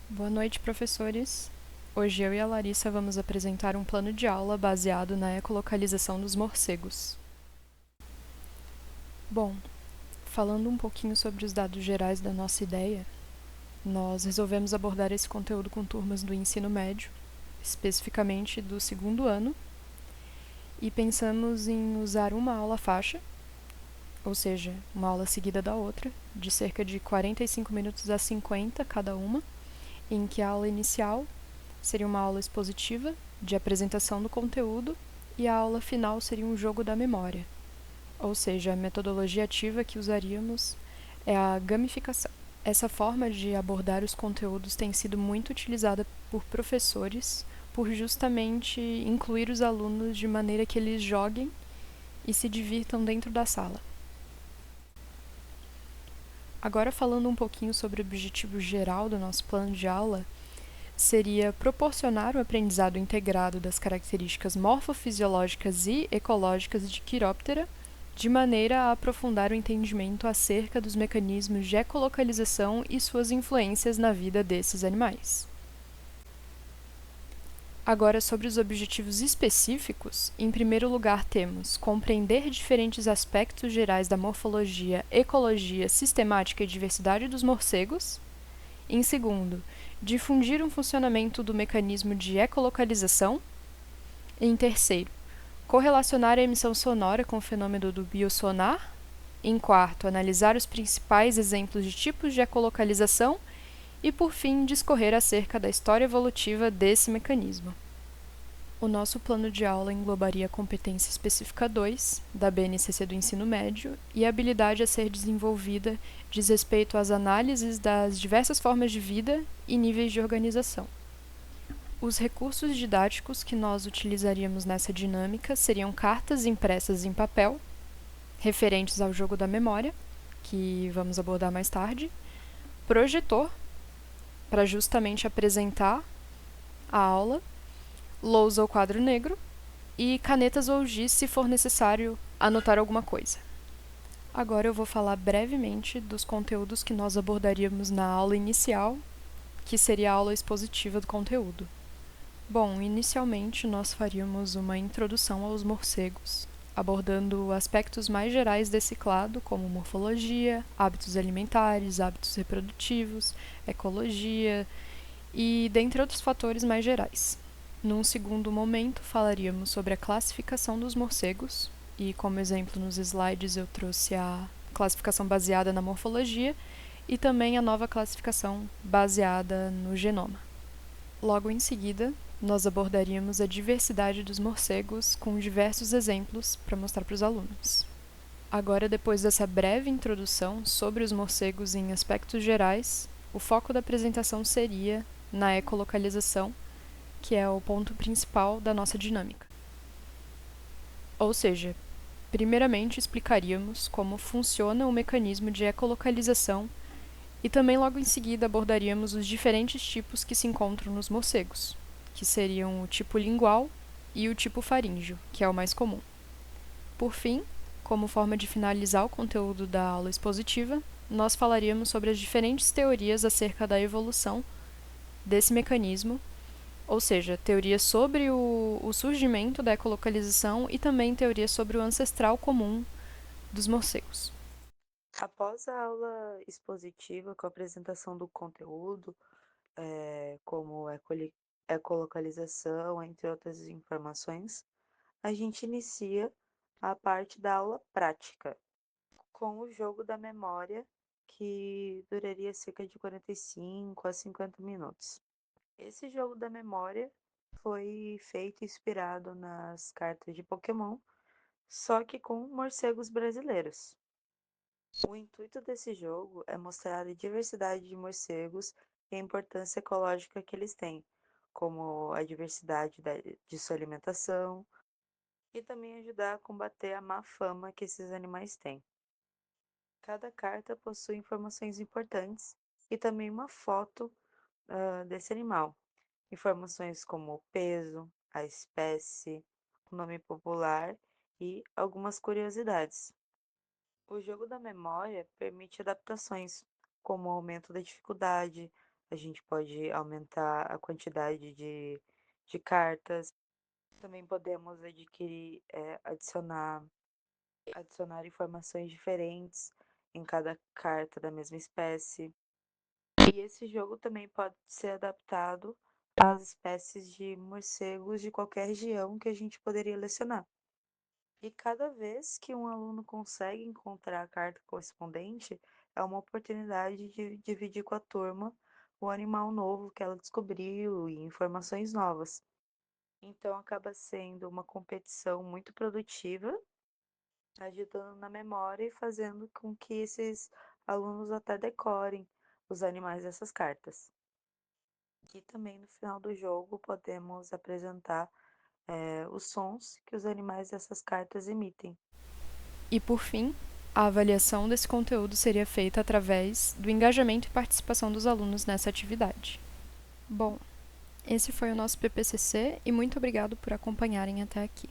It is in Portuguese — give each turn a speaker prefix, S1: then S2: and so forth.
S1: Boa noite, professores. Hoje eu e a Larissa vamos apresentar um plano de aula baseado na ecolocalização dos morcegos. Bom, falando um pouquinho sobre os dados gerais da nossa ideia, nós resolvemos abordar esse conteúdo com turmas do ensino médio, especificamente do segundo ano, e pensamos em usar uma aula faixa, ou seja, uma aula seguida da outra, de cerca de 45 minutos a 50 cada uma, em que a aula inicial seria uma aula expositiva, de apresentação do conteúdo, e a aula final seria um jogo da memória. Ou seja, a metodologia ativa que usaríamos é a gamificação. Essa forma de abordar os conteúdos tem sido muito utilizada por professores por justamente incluir os alunos de maneira que eles joguem e se divirtam dentro da sala. Agora, falando um pouquinho sobre o objetivo geral do nosso plano de aula, seria proporcionar o aprendizado integrado das características morfofisiológicas e ecológicas de Quiróptera, de maneira a aprofundar o entendimento acerca dos mecanismos de ecolocalização e suas influências na vida desses animais. Agora, sobre os objetivos específicos, em primeiro lugar temos compreender diferentes aspectos gerais da morfologia, ecologia, sistemática e diversidade dos morcegos. Em segundo, difundir um funcionamento do mecanismo de ecolocalização. Em terceiro, correlacionar a emissão sonora com o fenômeno do biosonar. Em quarto, analisar os principais exemplos de tipos de ecolocalização. E, por fim, discorrer acerca da história evolutiva desse mecanismo. O nosso plano de aula englobaria a competência específica 2, da BNCC do ensino médio, e a habilidade a ser desenvolvida diz respeito às análises das diversas formas de vida e níveis de organização. Os recursos didáticos que nós utilizaríamos nessa dinâmica seriam cartas impressas em papel, referentes ao jogo da memória, que vamos abordar mais tarde, projetor, para justamente apresentar a aula, lousa ou quadro negro, e canetas ou giz se for necessário anotar alguma coisa. Agora eu vou falar brevemente dos conteúdos que nós abordaríamos na aula inicial, que seria a aula expositiva do conteúdo. Bom, inicialmente nós faríamos uma introdução aos morcegos, abordando aspectos mais gerais desse clado, como morfologia, hábitos alimentares, hábitos reprodutivos, ecologia e dentre outros fatores mais gerais. Num segundo momento, falaríamos sobre a classificação dos morcegos, e como exemplo nos slides eu trouxe a classificação baseada na morfologia e também a nova classificação baseada no genoma. Logo em seguida, nós abordaríamos a diversidade dos morcegos com diversos exemplos para mostrar para os alunos. Agora, depois dessa breve introdução sobre os morcegos em aspectos gerais, o foco da apresentação seria na ecolocalização, que é o ponto principal da nossa dinâmica. Ou seja, primeiramente explicaríamos como funciona o mecanismo de ecolocalização e também logo em seguida abordaríamos os diferentes tipos que se encontram nos morcegos, que seriam o tipo lingual e o tipo faríngeo, que é o mais comum. Por fim, como forma de finalizar o conteúdo da aula expositiva, nós falaríamos sobre as diferentes teorias acerca da evolução desse mecanismo, ou seja, teorias sobre o surgimento da ecolocalização e também teorias sobre o ancestral comum dos morcegos.
S2: Após a aula expositiva com a apresentação do conteúdo, como ecolocalização, entre outras informações, a gente inicia a parte da aula prática, com o jogo da memória, que duraria cerca de 45 a 50 minutos. Esse jogo da memória foi feito inspirado nas cartas de Pokémon, só que com morcegos brasileiros. O intuito desse jogo é mostrar a diversidade de morcegos e a importância ecológica que eles têm, como a diversidade de sua alimentação, e também ajudar a combater a má fama que esses animais têm. Cada carta possui informações importantes e também uma foto desse animal. Informações como o peso, a espécie, o nome popular e algumas curiosidades. O jogo da memória permite adaptações, como o aumento da dificuldade, a gente pode aumentar a quantidade de cartas. Também podemos adquirir, adicionar informações diferentes em cada carta da mesma espécie. E esse jogo também pode ser adaptado às espécies de morcegos de qualquer região que a gente poderia lecionar. E cada vez que um aluno consegue encontrar a carta correspondente, é uma oportunidade de dividir com a turma o animal novo que ela descobriu e informações novas. Então acaba sendo uma competição muito produtiva, ajudando na memória e fazendo com que esses alunos até decorem os animais dessas cartas. E também no final do jogo podemos apresentar os sons que os animais dessas cartas emitem.
S1: E, por fim, a avaliação desse conteúdo seria feita através do engajamento e participação dos alunos nessa atividade. Bom, esse foi o nosso PPCC e muito obrigado por acompanharem até aqui.